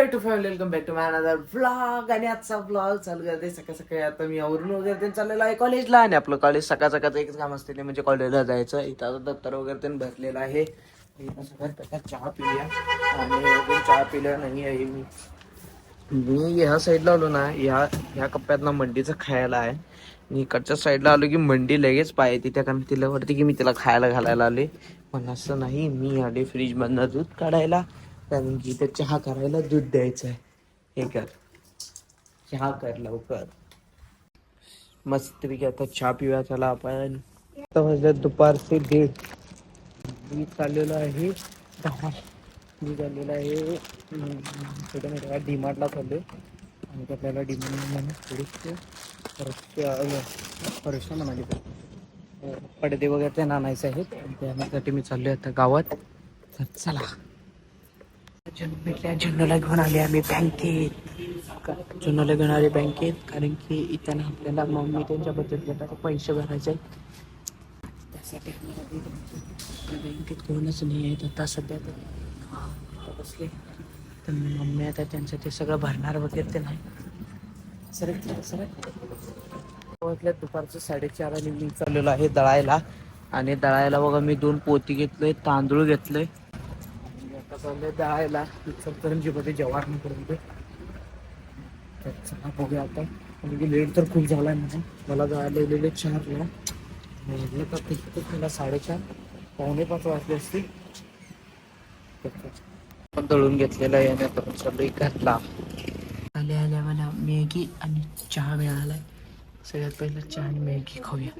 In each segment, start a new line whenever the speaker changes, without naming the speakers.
Welcome back to my another vlog. आणि आजचा vlog चालू करते सकाळ सकाळी. आता मी आवरून वगैरे ते चाललेलो आहे कॉलेजला. आणि आपलं कॉलेज सकाळ सकाळचं एकच काम असते ते म्हणजे कॉलेजला जायचं. इथं आता दप्तर वगैरे ते भरलेलं आहे. इथं सगळ्यात चहा पिऊया. आणि अजून चहा पिल्या नाही आहे मी ह्या साईडला आलो ना, ह्या कप्प्यात ना मंडीचं खायला आहे. मी इकडच्या साईडला आलो की मंडी लगेच पाय तिथे, कारण तिला वाटते की मी तिला खायला घालायला आले, पण असं नाही. मी आले फ्रीज मधनं दूध काढायला, कारण की इथे चहा करायला दूध द्यायचं आहे. हे कर, चहा कर लवकर. मस्त आता चहा पिऊया. चला आपण. आता वाजले दुपारचे 1:30. चाललेलो आहे मी चाललेलो आहे छोट्या डीमार्टला चाललोय. आणि आपल्याला डीमार्ट थोडीशी फरशा म्हणाली पडदे वगैरे ते आणायचे आहेत. त्यासाठी मी चाललोय आता गावात. तर चला. जुन्नूला घेऊन आले आम्ही बँकेत. जुन्नूला घेऊन आले बँकेत, कारण की इथं ना आपल्याला मम्मी त्यांच्या बचत गटाचे पैसे भरायचे आहेत. त्यासाठी बँकेत कोणच नाही आहेत आता सध्या. बसले तर मम्मी आता त्यांचं ते सगळं भरणार वगैरे ते नाही. दुपारचं 4:30 आणि मी चाललेलो आहे दळायला. आणि दळायला बघा मी 2 पोती घेतलोय, तांदूळ घेतलोय. आता चाललंय दळायला इचलकरंजीमध्ये जवाहरनगरपर्यंत. चला बघूया आता. म्हणजे लेट तर खूप झालाय म्हणून मला जायला लिहिलेले 4ला. मला 4:30 4:45 वाजले असते. पण दळून घेतलेला आहे आणि आता चाललोय घरला. आल्या मला मॅगी आणि चहा मिळालाय. सगळ्यात पहिला चहा आणि मॅगी खाऊया.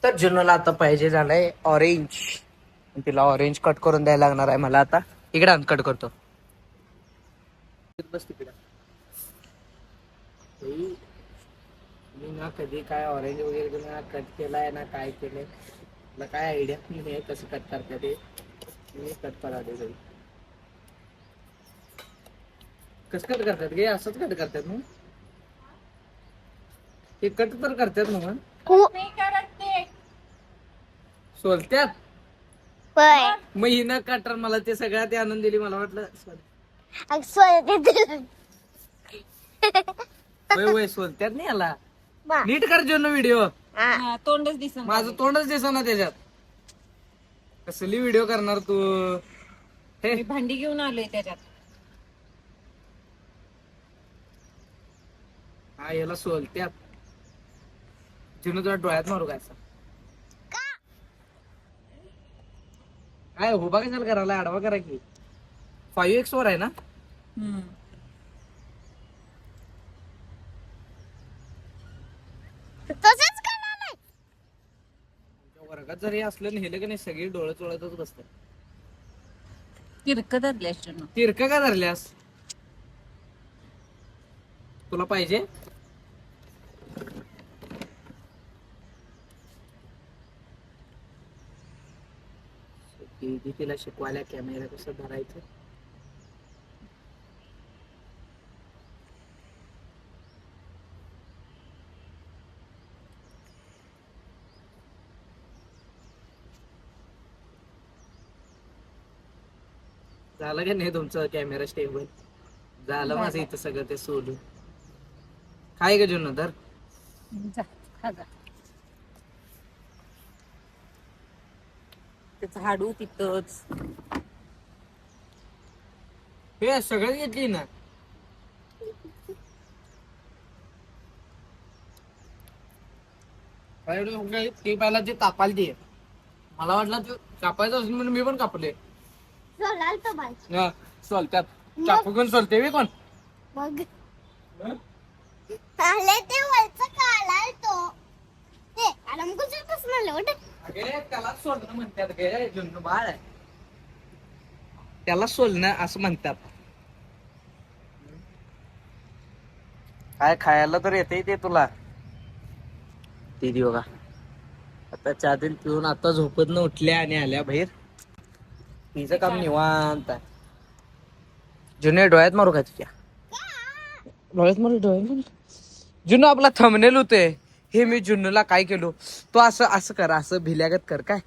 तर जुन्नूला आता पाहिजे झालंय ऑरेंज. तिला ऑरेंज कट करून द्यायला लागणार आहे मला आता. इकडे कट करतो. बस तिकडे. मी ना कधी काय ऑरेंज वगैरे ना कट केलाय ना काय केलंय, मला काय आयडिया नाही कसं कट करतात ते. मी कट करा दे घरी. कसं कट करतात गे? असंच कट करतात मग ते कट तर करतात ना मग सोलत्यात. मग हिनं कटर मला ते सगळ्यात ते आणून दिली. मला वाटलं वय सोलत्यात नाही याला. नीट कर जो व्हिडिओ.
तोंडच दिसत
माझं तोंडच दिसत ना त्याच्यात. कसली व्हिडिओ करणार तू? हे
भांडी घेऊन आलोय त्याच्यात.
हा याला सोलत्यात. जिनं तुला डोळ्यात मारू काय असं काय उभा कशाला करायला? आडवा करा की. 5x वर आहे ना? वर्गात जरी असलं नेलं की नाही सगळी डोळे चोळतच बसतात.
तिरक धरल्यास
तिरक का धरल्यास? तुला पाहिजे? तिला शिकवायला कॅमेरा कसं धरायचं. झालं का नाही तुमचं कॅमेरा स्टेबल? झालं माझं इथं सगळं ते सोडून. काय ग जुन्नू धर.
त्याचं हाडू तिथंच.
हे सगळं घेतली ना. ते पहिला ते कापायला दे. मला वाटलं ते कापायचं असेल म्हणून मी पण कापले. सोलत्यात चाकू घेऊन सोलते मी कोण? त्याला सोलणं म्हणतात गे. जुन्नू बाळ आहे त्याला सोलणं असं म्हणतात. काय खायला तर येते ते तुला. दीदी बघा आता चहा तेल पिऊन आता झोपत न उठल्या आणि आल्या बाहेर. तिचं काम निवांत आहे. जुने डोळ्यात मारू का तुझ्या? डोळ्यात मारू. जुनू आपला थंबनेल होते. हे मी जुन्नूला काय केलो, तो असं असं कर, असं भिल्यागत कर काय.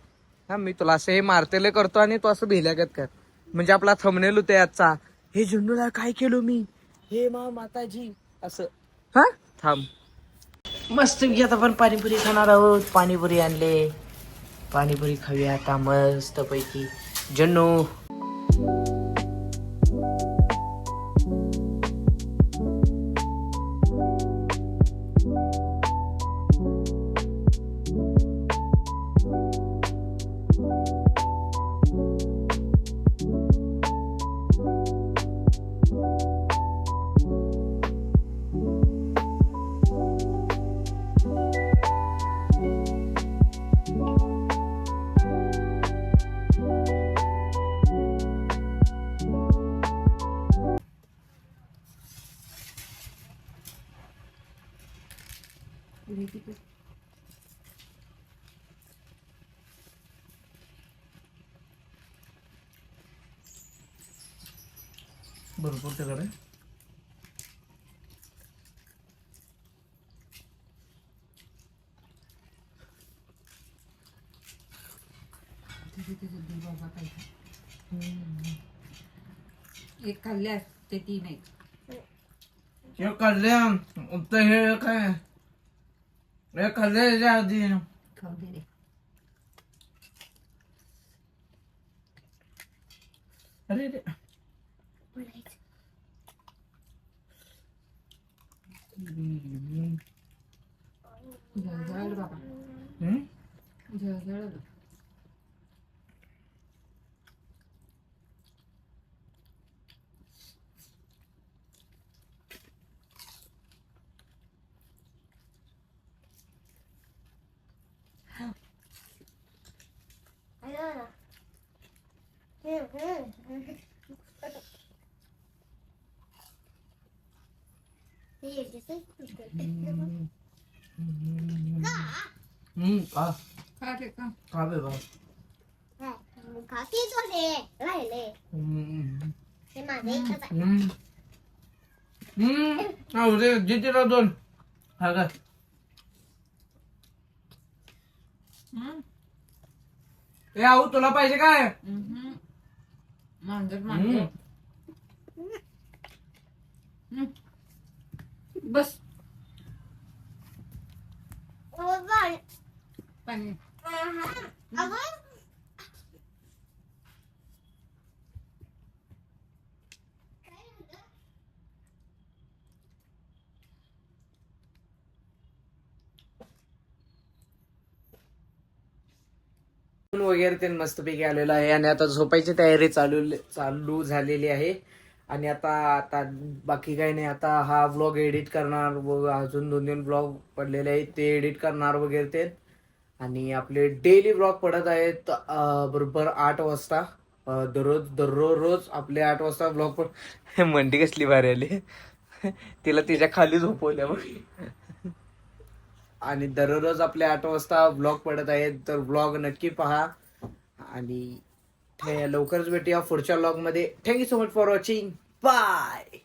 हा मी तुला असं हे मारतेले करतो आणि तू असं भिल्यागत कर, म्हणजे आपला थंबनेल होते आजचा हे जुन्नूला काय केलो मी, हे माताजी असं. हा थांब, मस्त की आता आपण पाणीपुरी खाणार आहोत. पाणीपुरी आणले, पाणीपुरी खाऊया आता मस्त पैकी. जन्नू भरपूर तिकडे
एक खाल्ल्यास ते 3 आहेत.
हे काढल्या उत्तर हे काय हे खाल्ल्या आधी
खाऊ दे रे.
अरे रे.
झळझळ बाबा,
हम्म?
झळझळ बघ.
खा
खा रे खा.
खा बे बा.
खाती तो राहिले ते माझे एकच आहे.
जितीला 2 हा का. ए आऊ तुला पाहिजे काय.
मांजर मांजर. बस पाणी.
वगैरे ते मस्तपैकी आलेलं आहे आणि आता झोपायची तयारी चालू झालेली आहे. आणि आता बाकी काही नाही. आता हा व्लॉग एडिट करणार व अजून 2-3 व्लॉग पडलेले आहेत ते एडिट करणार वगैरे ते. आणि आपले डेली व्लॉग पडत आहेत बरोबर 8 वाजता. दररोज आपले 8 वाजता व्लॉग पड. मंडी कसली भारी आली तिला तिच्या खाली झोपवल्यामुळे. आणि दररोज आपले 8 वाजता व्लॉग पडत आहेत, तर व्लॉग नक्की पहा. आणि लवकरच भेटूया पुढच्या व्लॉग मध्ये. Thank you so much for watching. Bye.